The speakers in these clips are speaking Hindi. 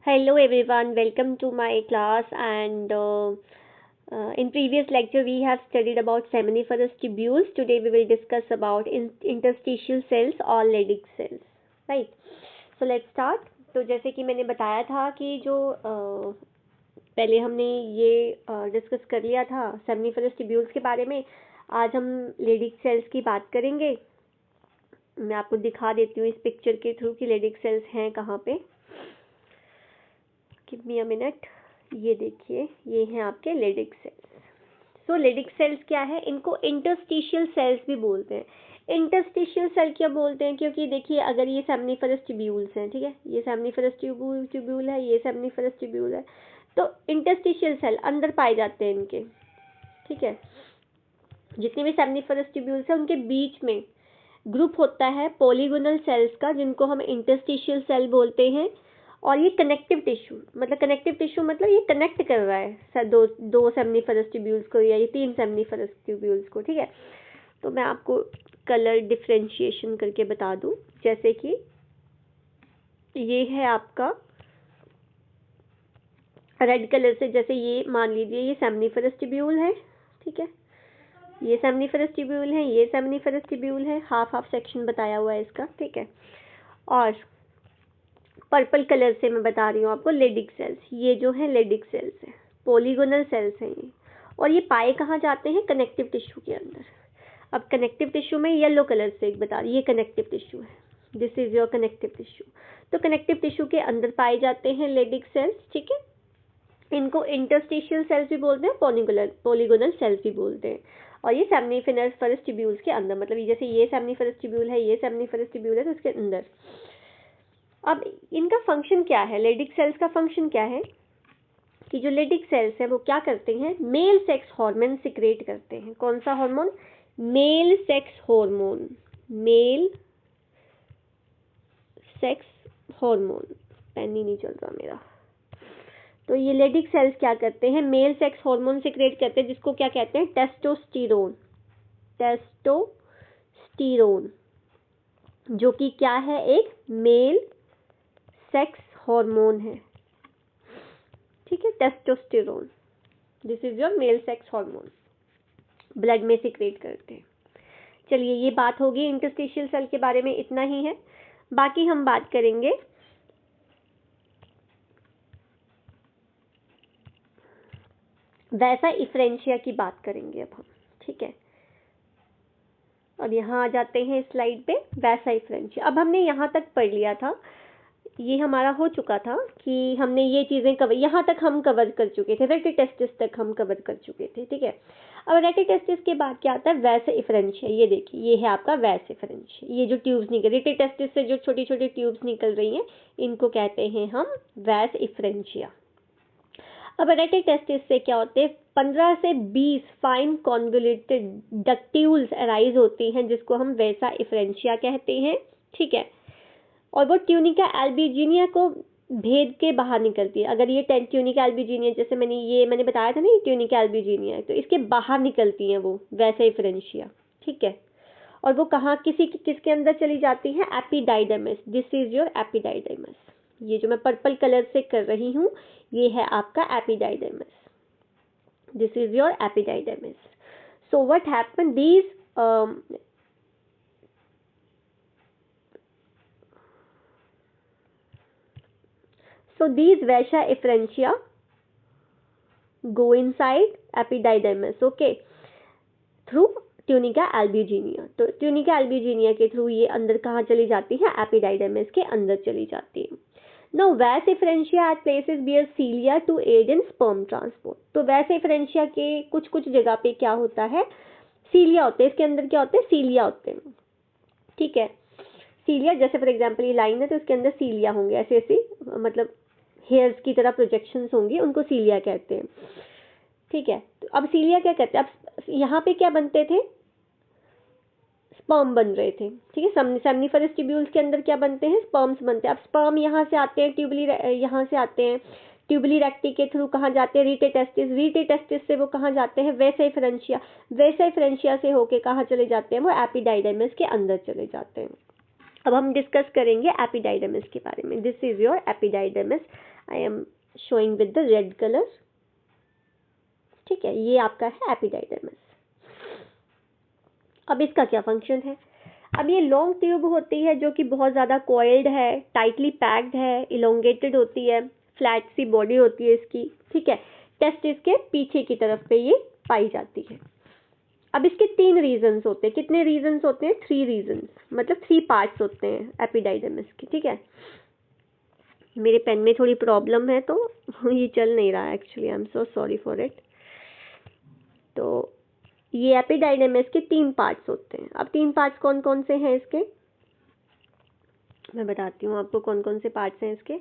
Hello everyone, welcome to my class and in previous lecture we have studied about seminiferous tubules. Today we will discuss about interstitial cells or Leydig cells. Right. So let's start. तो जैसे कि मैंने बताया था कि जो पहले हमने ये डिस्कस कर लिया था सेमनिफरस ट्यूब्यूल्स के बारे में. आज हम लेडिक सेल्स की बात करेंगे. मैं आपको दिखा देती हूँ इस पिक्चर के थ्रू कि लेडिक सेल्स हैं कहाँ पे. Give me a minute. ये देखिए, ये हैं आपके लेडिक सेल्स. सो लेडिक सेल्स क्या है, इनको इंटरस्टिशियल सेल्स भी बोलते हैं. इंटरस्टिशियल सेल क्यों बोलते हैं, क्योंकि देखिए अगर ये सेमनिफरस ट्यूब्यूल्स हैं, ठीक है, ये सेमनिफरस ट्यूब्यूल है, ये सेमनिफरस ट्यूब्यूल है, तो इंटरस्टिशियल सेल अंदर पाए जाते हैं इनके. ठीक है, जितने भी सेमनिफरस ट्यूब्यूल्स हैं उनके बीच में ग्रुप होता है पॉलीगोनल सेल्स का, जिनको हम इंटरस्टिशियल सेल बोलते हैं. और ये कनेक्टिव टिश्यू मतलब ये कनेक्ट कर रहा है दो सेमनिफरस ट्यूब्यूल्स को या ये तीन सेमनिफरस ट्यूब्यूल्स को. ठीक है, तो मैं आपको कलर डिफरेंशिएशन करके बता दूं. जैसे कि ये है आपका रेड कलर से, जैसे ये मान लीजिए ये सेमनिफरस ट्यूब्यूल है. ठीक है, ये सेमनिफरस ट्यूब्यूल है, ये सेमनिफरस ट्यूब्यूल है. हाफ हाफ सेक्शन बताया हुआ है इसका. ठीक है, और पर्पल कलर से मैं बता रही हूँ आपको लेडिक सेल्स. ये जो है लेडिक सेल्स है, पॉलीगोनल सेल्स हैं ये. और ये पाए कहाँ जाते हैं, कनेक्टिव टिश्यू के अंदर. अब कनेक्टिव टिश्यू में येलो कलर से एक बता रही, ये कनेक्टिव टिश्यू है, this is your connective tissue. तो कनेक्टिव टिश्यू के अंदर पाए जाते हैं लेडिक सेल्स. ठीक है, इनको इंटरस्टिशियल सेल्स भी बोलते हैं, पॉलीगोनल सेल्स भी बोलते हैं. और ये सेमनिफरस ट्यूब्यूल्स के अंदर, मतलब जैसे ये सेमनिफरस ट्यूब्यूल है, ये सेमनिफरस ट्यूब्यूल है, तो इसके अंदर. अब इनका फंक्शन क्या है, लेडिक सेल्स का फंक्शन क्या है कि जो लेडिक सेल्स है वो क्या करते हैं, मेल सेक्स हार्मोन सिक्रेट करते हैं. कौन सा hormone, male sex hormone. Male sex hormone, pen ही नहीं चल रहा मेरा. तो ये लेडिक सेल्स क्या करते हैं, मेल सेक्स हार्मोन सिक्रेट करते हैं, जिसको क्या कहते हैं, टेस्टोस्टेरोन. टेस्टोस्टेरोन जो कि क्या है, एक मेल सेक्स हार्मोन है. ठीक है, testosterone, this is your mail sex hormone, blood में सिक्रेट करते हैं. चलिए, ये बात होगी इंटरस्टिशियल सेल के बारे में, इतना ही है. बाकी हम बात करेंगे वैसा इफ्रेंशिया की बात करेंगे अब हम. ठीक है, अब यहाँ आ जाते हैं स्लाइड पे, वैसा इफ्रेंशिया. अब हमने यहाँ तक पढ़ लिया था, ये हमारा हो चुका था कि हमने ये चीज़ें कवर, यहाँ तक हम कवर कर चुके थे, रेटिटेस्टिस तक हम कवर कर चुके थे. ठीक है, अब रेटिटेस्टिस के बाद क्या आता है, वैस इफ्रेंशिया. ये देखिए, ये है आपका वैस इफ्रेंशिया. ये जो ट्यूब्स निकल, रेटिटेस्टिस से जो छोटी छोटी ट्यूब्स निकल रही हैं, इनको कहते हैं हम वैस इफ्रेंशिया. अब रेटिटेस्टिस से क्या होते हैं, 15 से 20 फाइन कॉन्वोल्यूटेड डक्ट्यूल्स अराइज होती हैं, जिसको हम वैसा इफ्रेंशिया कहते हैं. ठीक है, और वो ट्यूनिका एल्बुजिनिया को भेद के बाहर निकलती है. अगर ये ट्यूनिका एल्बुजिनिया, जैसे मैंने बताया था ना, ये ट्यूनिका एल्बुजिनिया है, तो इसके बाहर निकलती हैं वो वैसे इफ्रेंशिया. ठीक है, और वो कहाँ, किसके अंदर चली जाती है, epididymis. This is your epididymis. ये जो मैं पर्पल कलर से कर रही हूँ, ये है आपका epididymis. This is your epididymis. So what happen, these so these Vaisha efferentia go inside epididymis, okay, through tunica albuginea. तो tunica albuginea के थ्रू ये अंदर कहाँ चली जाती है, epididymis के अंदर चली जाती है. Now Vas efferentia at places bear cilia to aid in sperm transport. तो Vas efferentia के कुछ कुछ जगह पे क्या होता है, सीलिया होते हैं. इसके अंदर क्या होते हैं, सीलिया होते हैं. ठीक है, सीलिया, जैसे फॉर एग्जाम्पल ये लाइन है तो इसके अंदर सीलिया होंगे, ऐसे ऐसे, मतलब हेयर्स की तरह प्रोजेक्शंस होंगी, उनको सीलिया कहते हैं. ठीक है, तो अब सीलिया क्या कहते हैं, अब यहाँ पे क्या बनते थे, स्पर्म बन रहे थे. ठीक है, सेमनिफरस ट्यूब्यूल्स के अंदर क्या बनते हैं, स्पर्म्स बनते हैं. अब स्पर्म यहाँ से आते हैं, यहाँ से आते हैं ट्यूबली रेक्टी के थ्रू, कहाँ जाते हैं, रीटेटेस्टिस. रीटेटेस्टिस से वो कहाँ जाते हैं, वैसा इफ्रेंशिया से होके कहाँ चले जाते हैं, वो एपिडाइडर्मिस के अंदर चले जाते हैं. अब हम डिस्कस करेंगे एपिडाइडमिस के बारे में. This is your epididymis. I am showing with the red colour. ठीक है, ये आपका है एपिडाइडमिस. अब इसका क्या फंक्शन है? अब ये लॉन्ग ट्यूब होती है जो कि बहुत ज़्यादा कॉइल्ड है, टाइटली पैक्ड है, इलोंगेटेड होती है, फ्लैट सी बॉडी होती है इसकी. ठीक है, टेस्टिस के पीछे की तरफ पे ये पाई जाती है. अब इसके 3 रीजंस होते हैं. कितने रीजंस होते हैं? 3 रीजंस, मतलब 3 पार्ट्स होते हैं एपिडाइडमिस के. ठीक है, मेरे पेन में थोड़ी प्रॉब्लम है तो ये चल नहीं रहा है actually. I am so sorry for it. तो ये एपिडाइडमिस के 3 पार्ट्स होते हैं. अब 3 पार्ट्स कौन कौन से हैं इसके, मैं बताती हूँ आपको कौन कौन से पार्ट्स हैं इसके.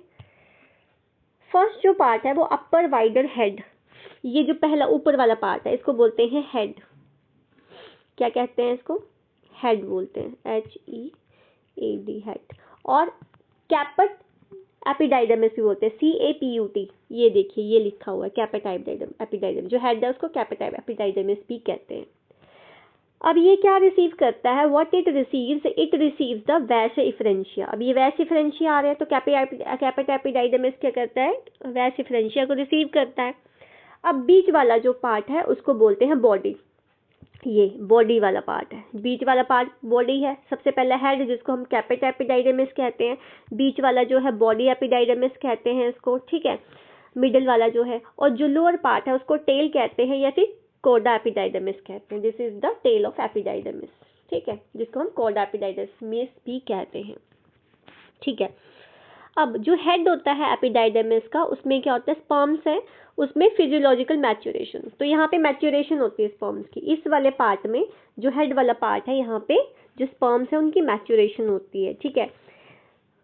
फर्स्ट जो पार्ट है वो अपर वाइडर हेड. ये जो पहला ऊपर वाला पार्ट है इसको बोलते हैं हेड. क्या कहते हैं इसको? हेड बोलते हैं. HEAD head. और कैपेट एपिडाइडमिस भी बोलते हैं. CAPUT. ये देखिए ये लिखा हुआ है कैपेट एपिडाइडमिस. जो हेड है उसको कैपेट एपिडाइडमिस भी कहते हैं. अब ये क्या रिसीव करता है? What it receives? It receives the वैस इफरेंशिया. अब ये वैस इफरेंशिया आ रहे हैं तो कैपेट एपिडाइडमिस क्या करता है? वैस इफरेंशिया को रिसीव करता है. अब बीच वाला जो पार्ट है उसको बोलते हैं बॉडी. ये बॉडी वाला पार्ट है. बीच वाला पार्ट बॉडी है. सबसे पहला हेड जिसको हम कैपेट एपिडाइडमिस कहते हैं. बीच वाला जो है बॉडी एपिडाइडमिस कहते हैं इसको. ठीक है, मिडिल वाला जो है, और जो लोअर पार्ट है उसको टेल कहते हैं या फिर कोडा एपिडाइडमिस कहते हैं. This is the tail of epididymis. ठीक है, जिसको हम कोडा एपिडाइडमिस भी कहते हैं. ठीक है, अब जो हेड होता है एपिडाइडमिस का उसमें क्या होता है? स्पर्म्स है, उसमें फिजियोलॉजिकल मैच्योरेशन. तो यहाँ पे मैच्योरेशन होती है स्पर्म्स की. इस वाले पार्ट में जो हेड वाला पार्ट है यहाँ पे जो स्पर्म्स है उनकी मैच्योरेशन होती है. ठीक है,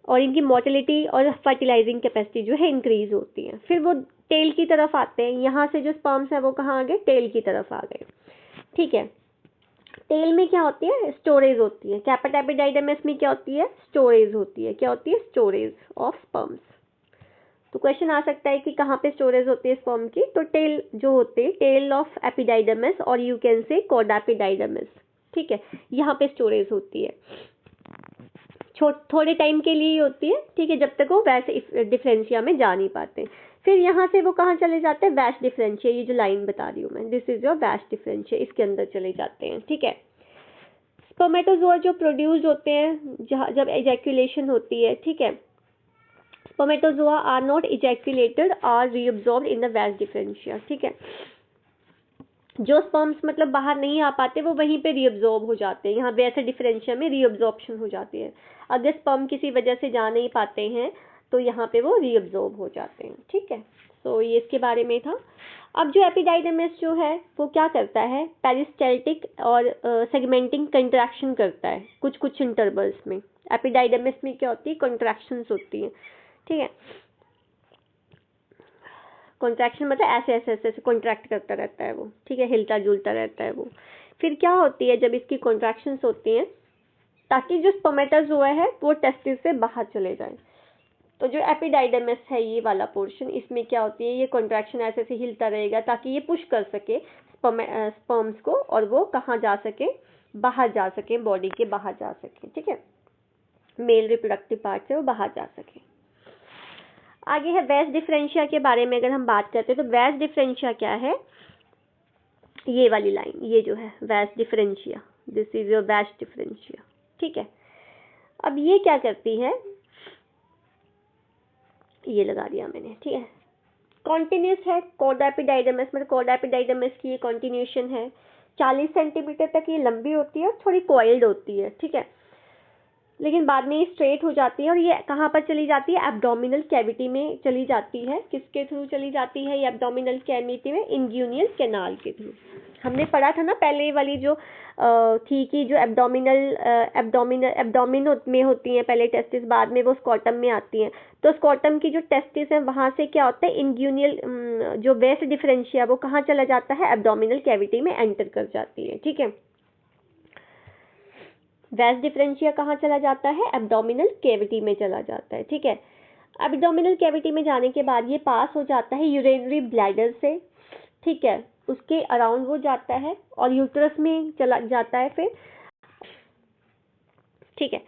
और इनकी मोटिलिटी और फर्टिलाइजिंग कैपेसिटी जो है इंक्रीज होती है. फिर वो टेल की तरफ आते हैं. यहाँ से जो स्पर्म्स है वो कहाँ आ गए? टेल की तरफ आ गए. ठीक है, टेल में क्या होती है? स्टोरेज होती है. कैपेट एपिडाइडमिस में क्या होती है? स्टोरेज होती है. क्या होती है? Storage of sperms. तो क्वेश्चन आ सकता है कि कहाँ पे स्टोरेज होती है स्पर्म की? तो टेल जो होते हैं, टेल ऑफ एपिडाइडमिस और यू कैन से कोडा एपिडाइडमिस. ठीक है, यहाँ पे स्टोरेज होती है. थोड़े टाइम के लिए होती है. ठीक है, जब तक वो वैसे डिफरेंशिया में जा नहीं पाते. फिर यहाँ से वो कहाँ चले जाते हैं? वैस डिफरेंशिया. ये जो लाइन बता रही हूँ मैं, दिस इज योर वैस डिफरेंशिया. इसके अंदर चले जाते हैं. ठीक है, स्पर्मेटोजोआ जो प्रोड्यूस होते हैं जब एजैक्यूलेशन होती है. ठीक है, स्पर्मेटोजोआ आर नॉट इजैक्यूलेटेड और रीअब्सॉर्ब्ड इन द वैस डिफरेंशिया. ठीक है, जो स्पर्म्स मतलब बाहर नहीं आ पाते वो वहीं पे रीअब्सॉर्ब हो जाते हैं. यहाँ वैसे डिफरेंशिया में रीअब्सॉर्प्शन हो जाती है. अगर स्पर्म किसी वजह से जा नहीं पाते हैं तो यहाँ पे वो रीअब्सॉर्ब हो जाते हैं. ठीक है, तो ये इसके बारे में था. अब जो एपिडाइडमिस जो है वो क्या करता है? पेरिस्टैल्टिक और सेगमेंटिंग कंट्रैक्शन करता है कुछ कुछ इंटरवल्स में. एपिडाइडमिस में क्या होती है? कंट्रैक्शंस होती हैं. ठीक है, कॉन्ट्रैक्शन मतलब ऐसे ऐसे ऐसे ऐसे कॉन्ट्रैक्ट करता रहता है वो. ठीक है, हिलता जुलता रहता है वो. फिर क्या होती है जब इसकी कॉन्ट्रैक्शंस होती हैं? ताकि जो स्पर्मेटोजोआ है वो टेस्टिस से बाहर चले जाए. तो जो एपिडाइडमिस है ये वाला पोर्शन, इसमें क्या होती है? ये कॉन्ट्रैक्शन ऐसे ऐसे हिलता रहेगा ताकि ये पुश कर सके स्पर्म्स को और वो कहाँ जा सके? बाहर जा सके, बॉडी के बाहर जा सके. ठीक है, मेल रिप्रोडक्टिव पार्ट से वो बाहर जा सके. आगे है वैस डिफरेंशिया के बारे में अगर हम बात करते हैं तो वैस डिफरेंशिया क्या है? ये वाली लाइन, ये जो है वैस डिफरेंशिया. दिस इज योर वैस डिफरेंशिया. ठीक है, अब ये क्या करती है? ये लगा दिया मैंने. ठीक है, कॉन्टिन्यूस है. कोडा एपिडाइडमिस मतलब कोडा एपिडाइडमिस की ये कॉन्टिन्यूशन है. 40 सेंटीमीटर तक ये लंबी होती है और थोड़ी कॉइल्ड होती है. ठीक है, लेकिन बाद में ये स्ट्रेट हो जाती है. और ये कहाँ पर चली जाती है? एब्डोमिनल कैविटी में चली जाती है. किसके थ्रू चली जाती है ये एब्डोमिनल कैविटी में? इंग्यूनियल कैनाल के थ्रू. हमने पढ़ा था ना पहले वाली जो थी कि जो एब्डोमिन में होती हैं पहले टेस्टिस, बाद में वो स्कॉटम में आती हैं. तो स्कॉटम की जो टेस्टिस है वहाँ से क्या होता है? इंग्यूनियल जो वेस्ट डिफरेंशिया वो कहाँ चला जाता है? एब्डोमिनल कैविटी में एंटर कर जाती है. ठीक है, वैस डिफरेंशिया कहाँ चला जाता है? एब्डोमिनल कैविटी में चला जाता है. ठीक है, एब्डोमिनल कैविटी में जाने के बाद ये पास हो जाता है यूरिनरी ब्लैडर से. ठीक है, उसके अराउंड वो जाता है और यूट्रस में चला जाता है फिर. ठीक है,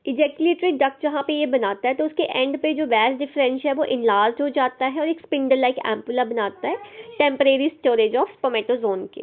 इजैक्यूलेटरी डक्ट जहाँ पे ये बनाता है तो उसके एंड पे जो वैस डिफरेंशिया है वो इनलार्ज हो जाता है और एक स्पिंडल लाइक एम्पुला बनाता है टेम्परेरी स्टोरेज ऑफ स्पर्मेटोजोन के।